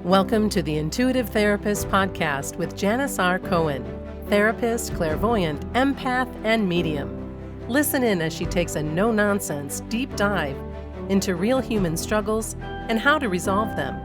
Welcome to the Intuitive Therapist Podcast with Janis R. Cohen, therapist, clairvoyant, empath, and medium. Listen in as she takes a no-nonsense deep dive into real human struggles and how to resolve them.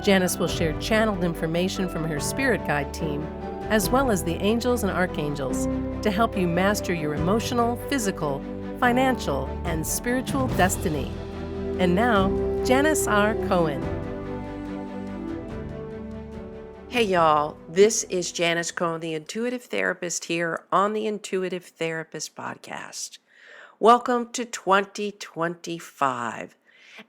Janis will share channeled information from her spirit guide team, as well as the angels and archangels, to help you master your emotional, physical, financial, and spiritual destiny. And now, Janis R. Cohen. Hey y'all, this is Janis Cohen, the Intuitive Therapist, here on the Intuitive Therapist Podcast. Welcome to 2025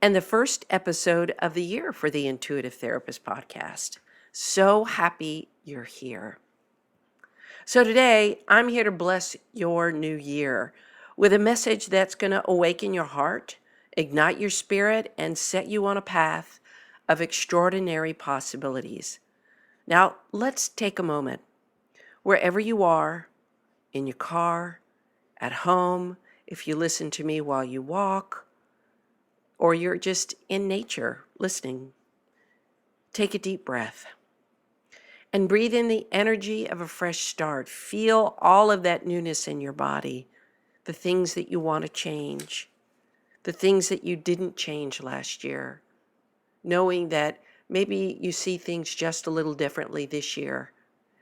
and the first episode of the year for the Intuitive Therapist Podcast. So happy you're here. So today, I'm here to bless your new year with a message that's going to awaken your heart, ignite your spirit, and set you on a path of extraordinary possibilities. Now, let's take a moment. Wherever you are, in your car, at home, if you listen to me while you walk, or you're just in nature listening, take a deep breath and breathe in the energy of a fresh start. Feel all of that newness in your body, the things that you want to change, the things that you didn't change last year, knowing that maybe you see things just a little differently this year,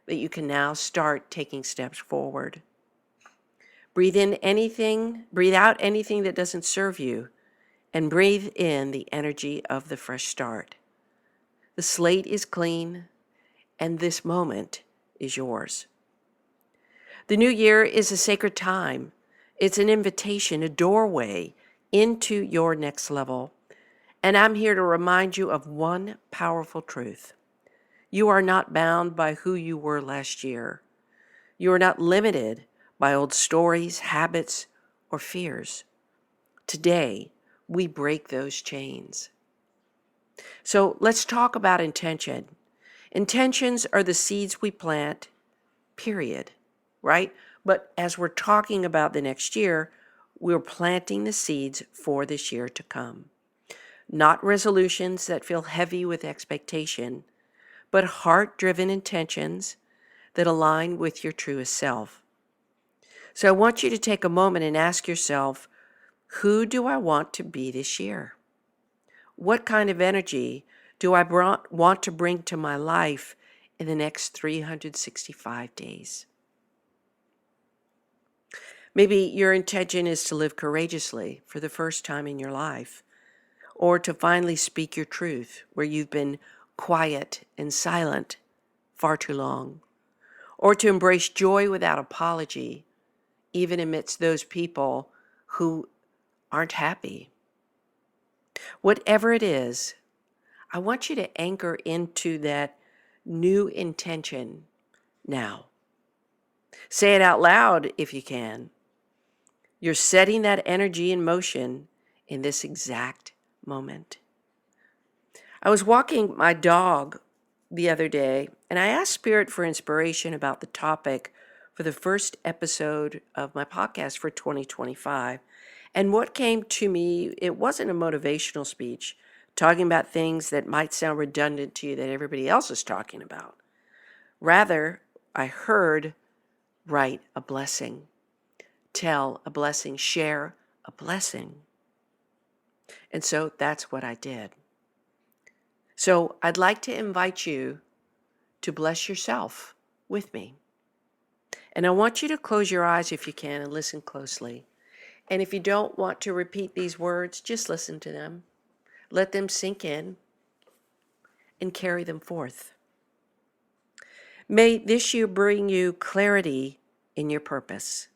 that you can now start taking steps forward. Breathe out anything that doesn't serve you, and breathe in the energy of the fresh start. The slate is clean, and this moment is yours. The new year is a sacred time. It's an invitation, a doorway into your next level. And I'm here to remind you of one powerful truth. You are not bound by who you were last year. You are not limited by old stories, habits, or fears. Today, we break those chains. So let's talk about intention. Intentions are the seeds we plant, period, right? But as we're talking about the next year, we're planting the seeds for this year to come. Not resolutions that feel heavy with expectation, but heart-driven intentions that align with your truest self. So I want you to take a moment and ask yourself, who do I want to be this year? What kind of energy do I want to bring to my life in the next 365 days? Maybe your intention is to live courageously for the first time in your life, or to finally speak your truth where you've been quiet and silent far too long, or to embrace joy without apology, even amidst those people who aren't happy. Whatever it is, I want you to anchor into that new intention now. Say it out loud if you can. You're setting that energy in motion in this exact moment. I was walking my dog the other day, and I asked Spirit for inspiration about the topic for the first episode of my podcast for 2025. And what came to me, it wasn't a motivational speech talking about things that might sound redundant to you that everybody else is talking about. Rather, I heard, write a blessing, tell a blessing, share a blessing. And so that's what I did. So I'd like to invite you to bless yourself with me. And I want you to close your eyes if you can and listen closely. And if you don't want to repeat these words, just listen to them. Let them sink in and carry them forth. May this year bring you clarity in your purpose.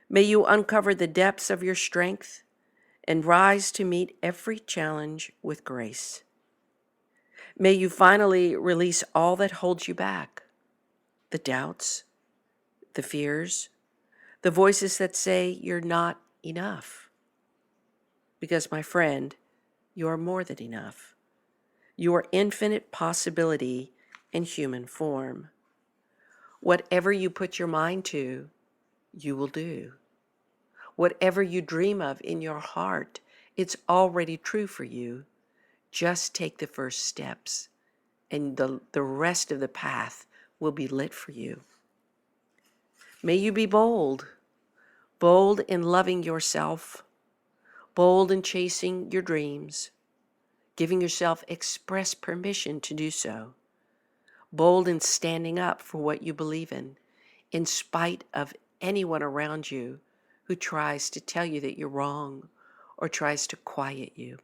May you uncover the depths of your strength and rise to meet every challenge with grace. May you finally release all that holds you back, the doubts, the fears, the voices that say you're not enough. Because, my friend, you are more than enough. You are infinite possibility in human form. Whatever you put your mind to, you will do. Whatever you dream of in your heart, it's already true for you. Just take the first steps, and the rest of the path will be lit for you. May you be bold in loving yourself, bold in chasing your dreams, giving yourself express permission to do so, bold in standing up for what you believe in spite of anyone around you who tries to tell you that you're wrong or tries to quiet you.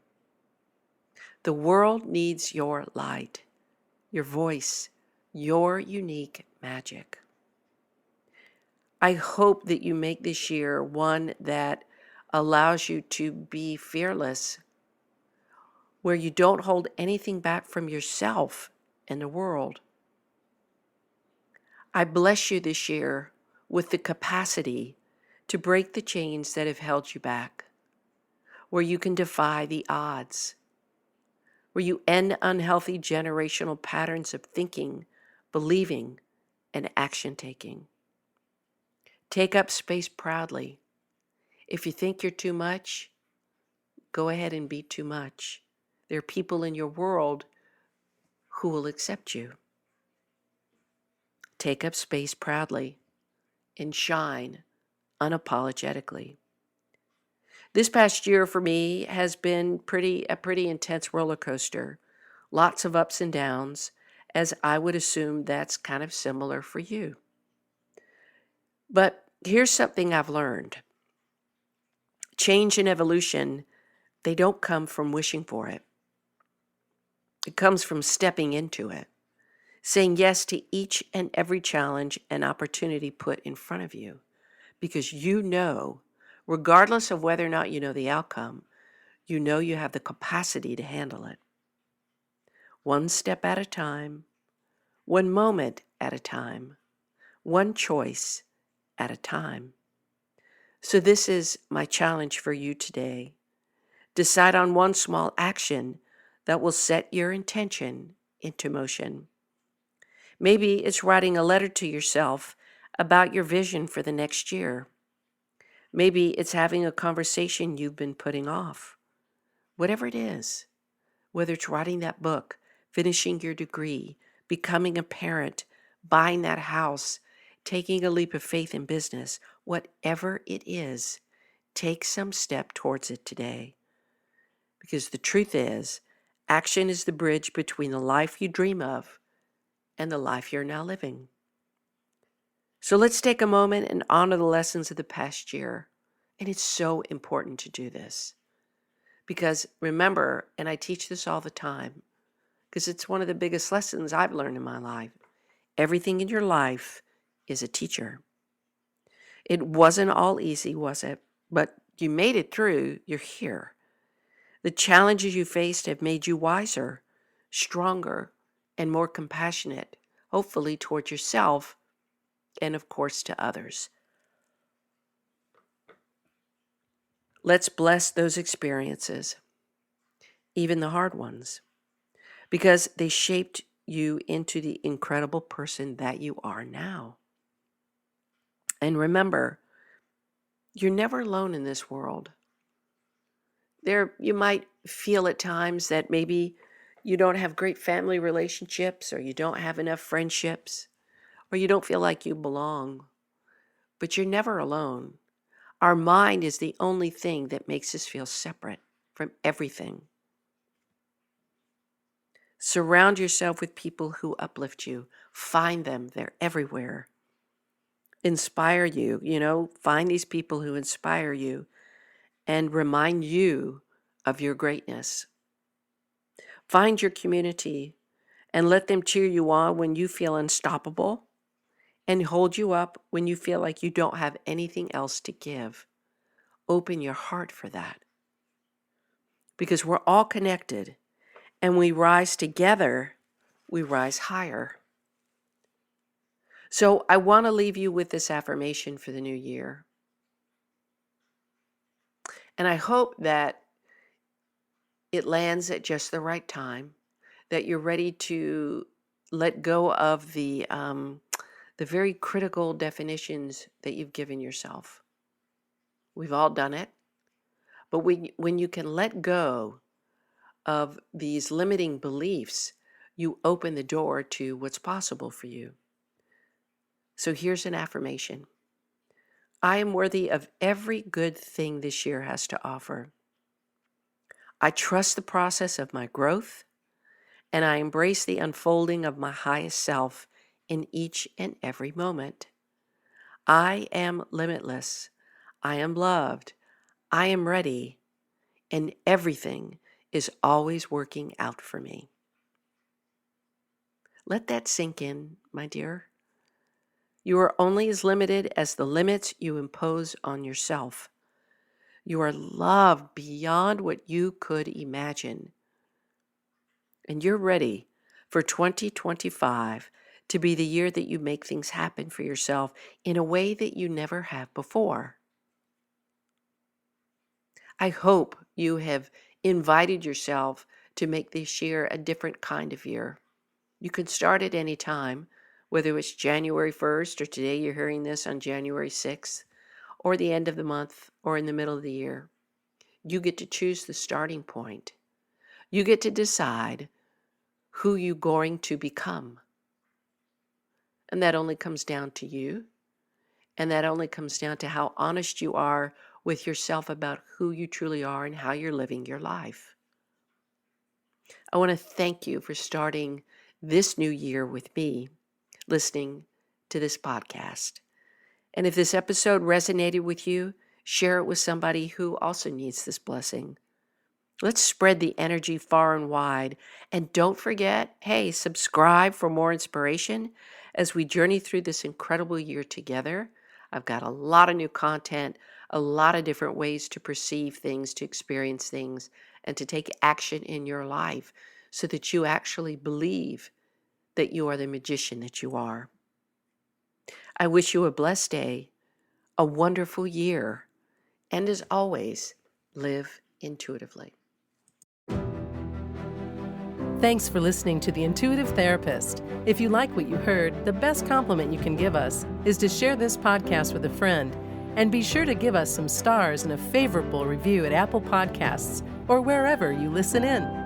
The world needs your light, your voice, your unique magic. I hope that you make this year one that allows you to be fearless, where you don't hold anything back from yourself and the world. I bless you this year with the capacity to break the chains that have held you back, where you can defy the odds, where you end unhealthy generational patterns of thinking, believing, and action taking. Take up space proudly. If you think you're too much, go ahead and be too much. There are people in your world who will accept you. Take up space proudly and shine unapologetically. This past year for me has been a pretty intense roller coaster. Lots of ups and downs, as I would assume that's kind of similar for you. But here's something I've learned. Change and evolution, they don't come from wishing for it. It comes from stepping into it, saying yes to each and every challenge and opportunity put in front of you, because you know, regardless of whether or not you know the outcome, you know you have the capacity to handle it. One step at a time, one moment at a time, one choice at a time. So this is my challenge for you today. Decide on one small action that will set your intention into motion. Maybe it's writing a letter to yourself about your vision for the next year. Maybe it's having a conversation you've been putting off. Whatever it is, whether it's writing that book, finishing your degree, becoming a parent, buying that house, taking a leap of faith in business, whatever it is, take some step towards it today. Because the truth is, action is the bridge between the life you dream of and the life you're now living. So let's take a moment and honor the lessons of the past year. And it's so important to do this. Because remember, and I teach this all the time, because it's one of the biggest lessons I've learned in my life. Everything in your life is a teacher. It wasn't all easy, was it? But you made it through. You're here. The challenges you faced have made you wiser, stronger, and more compassionate, hopefully towards yourself and, of course, to others. Let's bless those experiences, even the hard ones, because they shaped you into the incredible person that you are now. And remember, you're never alone in this world. You might feel at times that maybe you don't have great family relationships, or you don't have enough friendships, or you don't feel like you belong. But you're never alone. Our mind is the only thing that makes us feel separate from everything. Surround yourself with people who uplift you. Find them. They're everywhere. Inspire you. Find these people who inspire you and remind you of your greatness. Find your community and let them cheer you on when you feel unstoppable and hold you up when you feel like you don't have anything else to give. Open your heart for that. Because we're all connected, and we rise together, we rise higher. So I want to leave you with this affirmation for the new year. And I hope that it lands at just the right time, that you're ready to let go of the very critical definitions that you've given yourself. We've all done it. But when you can let go of these limiting beliefs, you open the door to what's possible for you. So here's an affirmation. I am worthy of every good thing this year has to offer. I trust the process of my growth, and I embrace the unfolding of my highest self in each and every moment. I am limitless. I am loved. I am ready, and everything is always working out for me. Let that sink in, my dear. You are only as limited as the limits you impose on yourself. You are loved beyond what you could imagine. And you're ready for 2025 to be the year that you make things happen for yourself in a way that you never have before. I hope you have invited yourself to make this year a different kind of year. You can start at any time, whether it's January 1st or today you're hearing this on January 6th, or the end of the month or in the middle of the year. You get to choose the starting point. You get to decide who you're going to become. And that only comes down to you. And that only comes down to how honest you are with yourself about who you truly are and how you're living your life. I want to thank you for starting this new year with me, listening to this podcast. And if this episode resonated with you, share it with somebody who also needs this blessing. Let's spread the energy far and wide. And don't forget, hey, subscribe for more inspiration as we journey through this incredible year together. I've got a lot of new content, a lot of different ways to perceive things, to experience things, and to take action in your life so that you actually believe that you are the magician that you are. I wish you a blessed day, a wonderful year, and as always, live intuitively. Thanks for listening to The Intuitive Therapist. If you like what you heard, the best compliment you can give us is to share this podcast with a friend. And be sure to give us some stars and a favorable review at Apple Podcasts or wherever you listen in.